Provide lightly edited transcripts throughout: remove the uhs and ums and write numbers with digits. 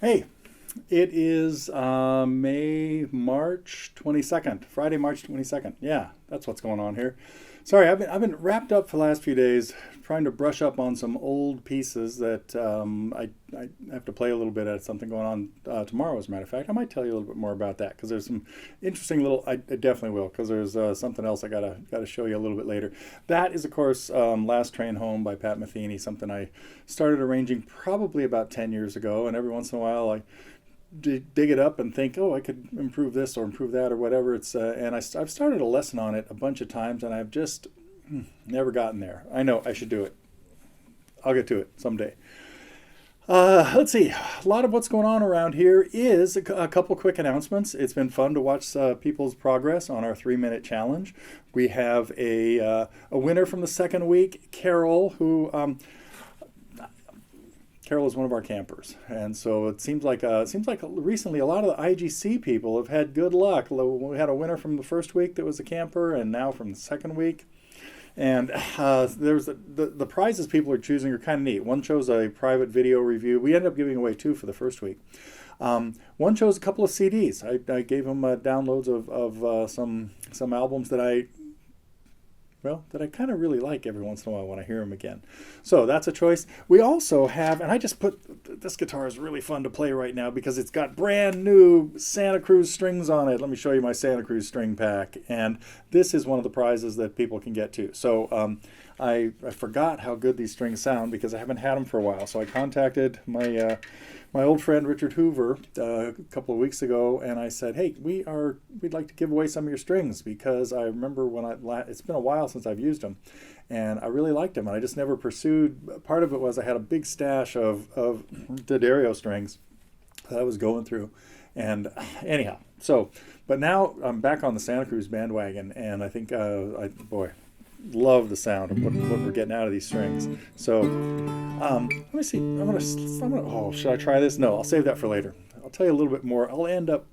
Hey, it is March 22nd, Friday, March 22nd. Yeah, that's what's going on here. Sorry, I've been wrapped up for the last few days trying to brush up on some old pieces that I have to play a little bit at something going on tomorrow, as a matter of fact. I might tell you a little bit more about that because there's some interesting little, I definitely will because there's something else I gotta show you a little bit later. That is, of course, Last Train Home by Pat Metheny, something I started arranging probably about 10 years ago, and every once in a while I dig it up and think, oh, I could improve this or improve that or whatever. I've started a lesson on it a bunch of times, and I've just never gotten there. I know I should do it. I'll get to it someday. Let's see. A lot of what's going on around here is a couple quick announcements. It's been fun to watch people's progress on our 3-minute challenge. We have a winner from the second week, Carol, who Carol is one of our campers, and so it seems like recently a lot of the IGC people have had good luck. We had a winner from the first week that was a camper, and now from the second week. And there's the prizes people are choosing are kind of neat. One chose a private video review. We ended up giving away two for the first week. One chose a couple of CDs. I gave them downloads of some albums that I kind of really like every once in a while when I hear them again. So that's a choice. We also have, and I just put, this guitar is really fun to play right now because it's got brand new Santa Cruz strings on it. Let me show you my Santa Cruz string pack. And this is one of the prizes that people can get too. So I forgot how good these strings sound because I haven't had them for a while. So I contacted my old friend Richard Hoover a couple of weeks ago, and I said, "Hey, we'd like to give away some of your strings because I remember it's been a while since I've used them, and I really liked them, and I just never pursued. Part of it was I had a big stash of D'Addario strings that I was going through, and anyhow, but now I'm back on the Santa Cruz bandwagon, and I think love the sound of what we're getting out of these strings. So let me see. Oh, should I try this? No, I'll save that for later. I'll tell you a little bit more. I'll end up.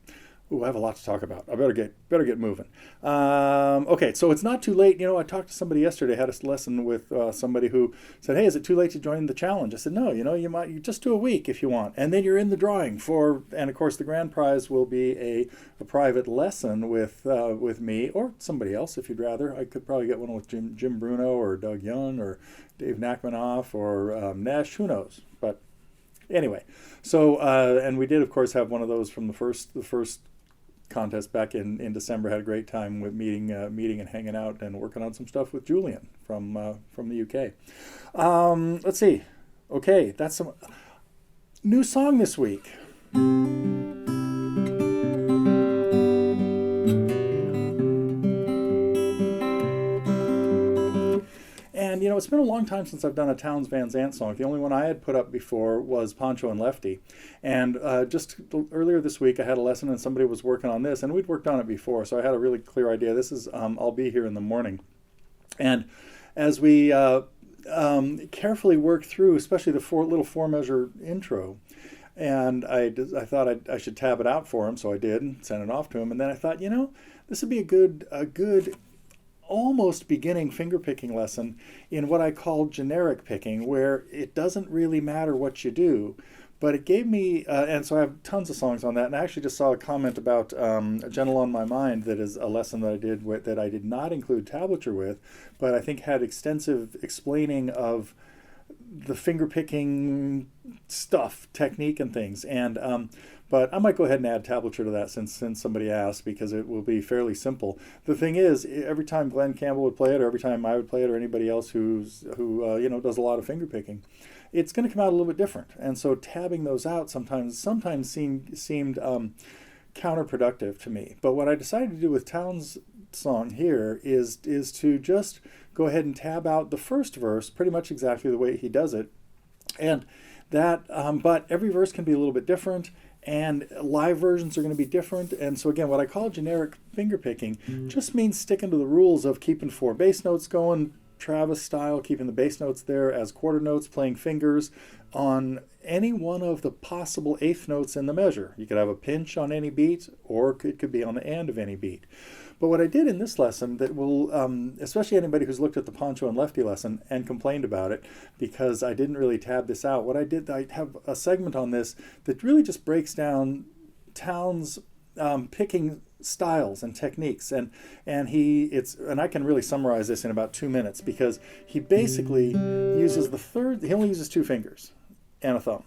Ooh, I have a lot to talk about. I better get moving. Okay, so it's not too late. I talked to somebody yesterday. Had a lesson with somebody who said, "Hey, is it too late to join the challenge?" I said, "No. You just do a week if you want, and then you're in the drawing for." And of course, the grand prize will be a private lesson with me or somebody else if you'd rather. I could probably get one with Jim Bruno or Doug Young or Dave Nachmanoff or Nash. Who knows? But anyway, so and we did, of course, have one of those from the first contest back in December. Had a great time with meeting and hanging out and working on some stuff with Julian from the UK. Let's see. Okay, that's some new song this week. And it's been a long time since I've done a Townes Van Zandt song. The only one I had put up before was Poncho and Lefty. And just earlier this week I had a lesson and somebody was working on this, and we'd worked on it before, so I had a really clear idea. This is I'll Be Here in the Morning. And as we carefully worked through, especially the little four-measure intro, and I thought I should tab it out for him, so I did and sent it off to him. And then I thought, this would be a good almost beginning fingerpicking lesson in what I call generic picking, where it doesn't really matter what you do. But it gave me, and so I have tons of songs on that. And I actually just saw a comment about A Gentle on My Mind, that is a lesson that I did that I did not include tablature with, but I think had extensive explaining of the fingerpicking stuff, technique, and things. And but I might go ahead and add tablature to that since somebody asked, because it will be fairly simple. The thing is, every time Glenn Campbell would play it, or every time I would play it, or anybody else who does a lot of fingerpicking, it's going to come out a little bit different. And so tabbing those out sometimes seemed counterproductive to me. But what I decided to do with Townes' song here is to just go ahead and tab out the first verse pretty much exactly the way he does it, and that but every verse can be a little bit different, and live versions are going to be different. And so again, what I call generic fingerpicking just means sticking to the rules of keeping 4 bass notes going, Travis style, keeping the bass notes there as quarter notes, playing fingers on any one of the possible eighth notes in the measure. You could have a pinch on any beat, or it could be on the end of any beat. But what I did in this lesson that will, especially anybody who's looked at the poncho and lefty lesson and complained about it because I didn't really tab this out, what I did, I have a segment on this that really just breaks down Townes' picking styles and techniques, and I can really summarize this in about 2 minutes because he basically uses he only uses 2 fingers and a thumb,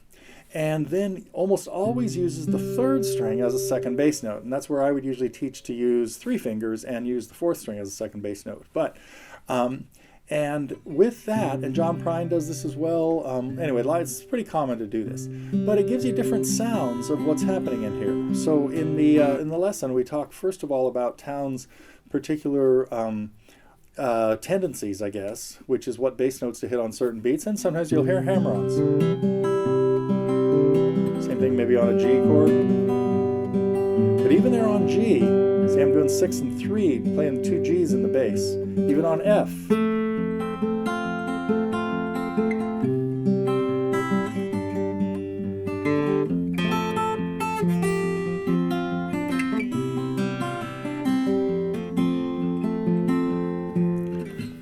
and then almost always uses the 3rd string as a second bass note, and that's where I would usually teach to use 3 fingers and use the 4th string as a second bass note. But and with that, and John Prine does this as well. Anyway, it's pretty common to do this, but it gives you different sounds of what's happening in here. So in the lesson, we talk first of all about Townes' particular tendencies, I guess, which is what bass notes to hit on certain beats, and sometimes you'll hear hammer-ons. Same thing maybe on a G chord, but even there on G, see I'm doing 6 and 3, playing 2 Gs in the bass. Even on F.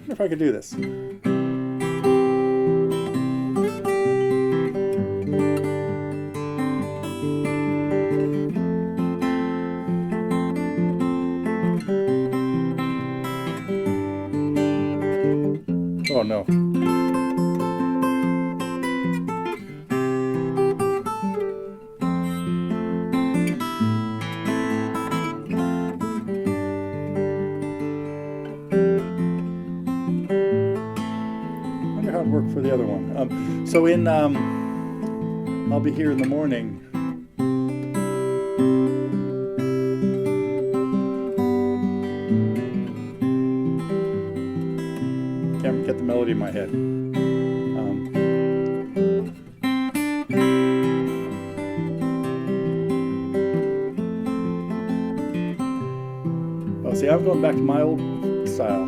If I could do this. Oh no. Work for the other one. So in I'll be here in the morning. Can't get the melody in my head. Oh, see, I'm going back to my old style.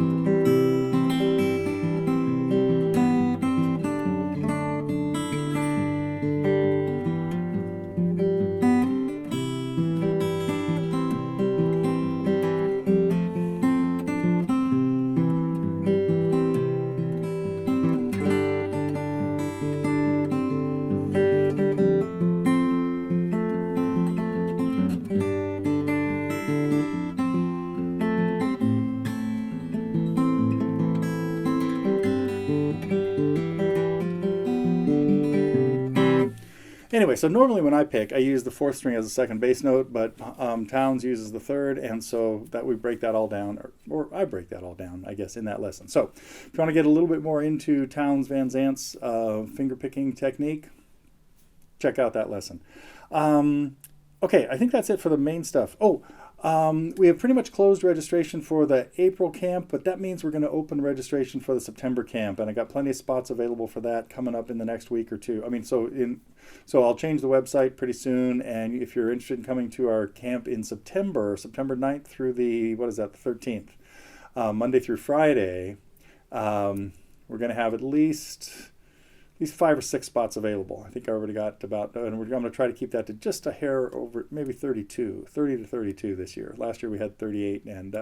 Anyway, so normally when I pick, I use the 4th string as a second bass note, but Townes uses the 3rd, and so that we break that all down, or I break that all down, I guess, in that lesson. So if you want to get a little bit more into Townes Van Zandt's finger picking technique, check out that lesson. Okay, I think that's it for the main stuff. Oh, we have pretty much closed registration for the April camp, but that means we're going to open registration for the September camp, and I got plenty of spots available for that coming up in the next week or two. I mean, so I'll change the website pretty soon, and if you're interested in coming to our camp in September 9th through the, the 13th, Monday through Friday, we're going to have at least 5 or 6 spots available. I think I already got about, and I'm going to try to keep that to just a hair over, maybe 30 to 32 this year. Last year we had 38, and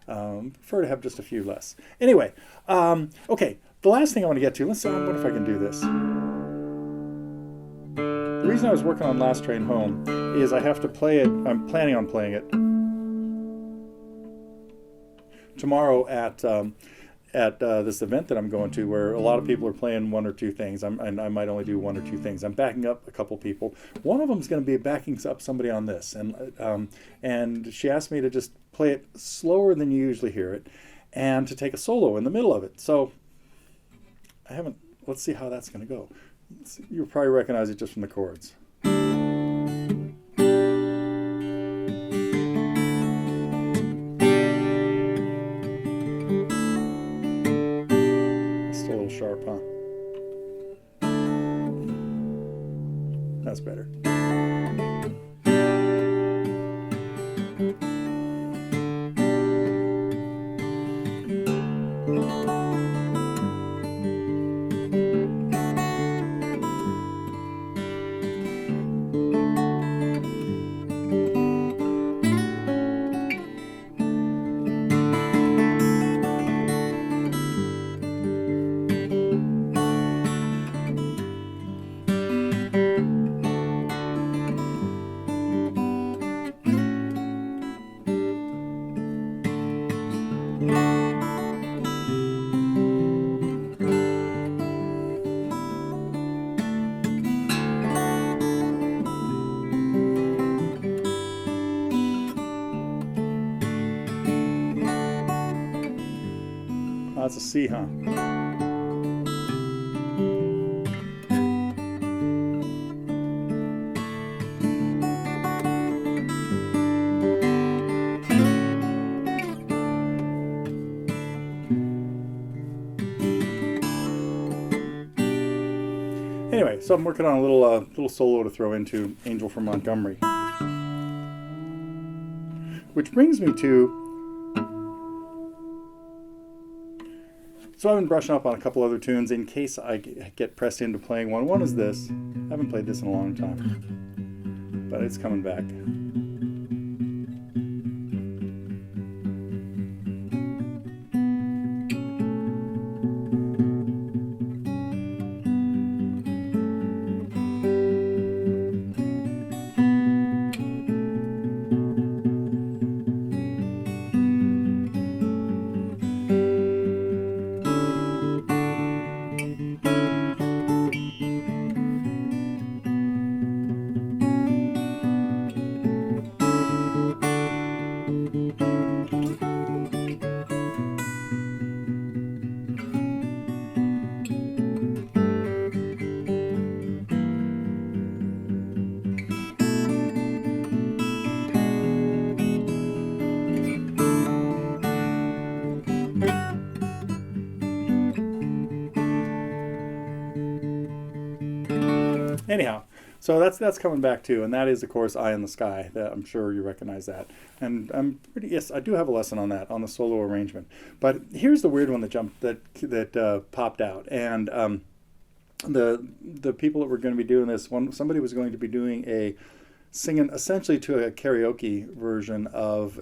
prefer to have just a few less. Anyway, okay, the last thing I want to get to, let's see, I wonder if I can do this. The reason I was working on Last Train Home is I have to play it, I'm planning on playing it tomorrow at this event that I'm going to, where a lot of people are playing 1 or 2 things. I might only do 1 or 2 things. I'm backing up a couple people. One of them is going to be backing up somebody on this, and she asked me to just play it slower than you usually hear it, and to take a solo in the middle of it. So let's see how that's going to go. You'll probably recognize it just from the chords. Still a little sharp, huh? That's better. Oh, that's a C, huh? Anyway, so I'm working on a little solo to throw into Angel from Montgomery. Which brings me to, so I've been brushing up on a couple other tunes in case I get pressed into playing one. One is this. I haven't played this in a long time, but it's coming back. Anyhow, so that's coming back too, and that is, of course, Eye in the Sky. That I'm sure you recognize that, and yes, I do have a lesson on that, on the solo arrangement. But here's the weird one that popped out, and the people that were going to be doing this, somebody was going to be doing singing essentially to a karaoke version of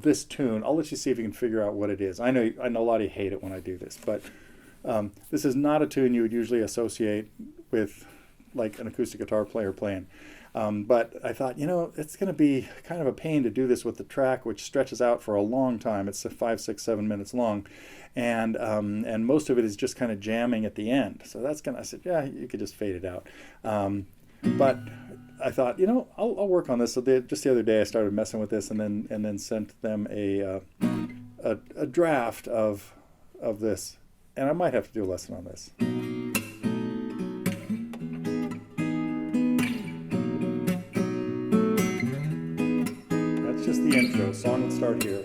this tune. I'll let you see if you can figure out what it is. I know a lot of you hate it when I do this, but this is not a tune you would usually associate with like an acoustic guitar player playing. But I thought, it's going to be kind of a pain to do this with the track, which stretches out for a long time. It's 5, 6, 7 minutes long. And most of it is just kind of jamming at the end. So I said, yeah, you could just fade it out. But I thought, I'll work on this. So just the other day I started messing with this and then sent them a draft of this. And I might have to do a lesson on this. Just the intro. Song will start here.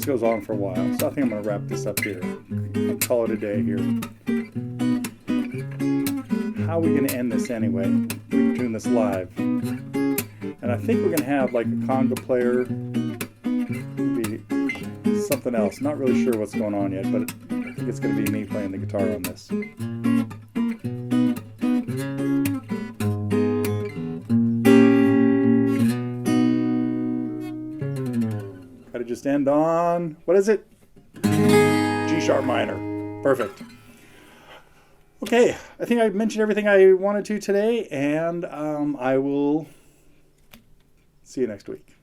Goes on for a while, so I think I'm going to wrap this up here. I'll call it a day here. How are we going to end this anyway? We're doing this live, and I think we're going to have like a conga player, maybe something else. Not really sure what's going on yet, but I think it's going to be me playing the guitar on this. Just end on, what is it? G sharp minor. Perfect. Okay, I think I mentioned everything I wanted to today, and I will see you next week.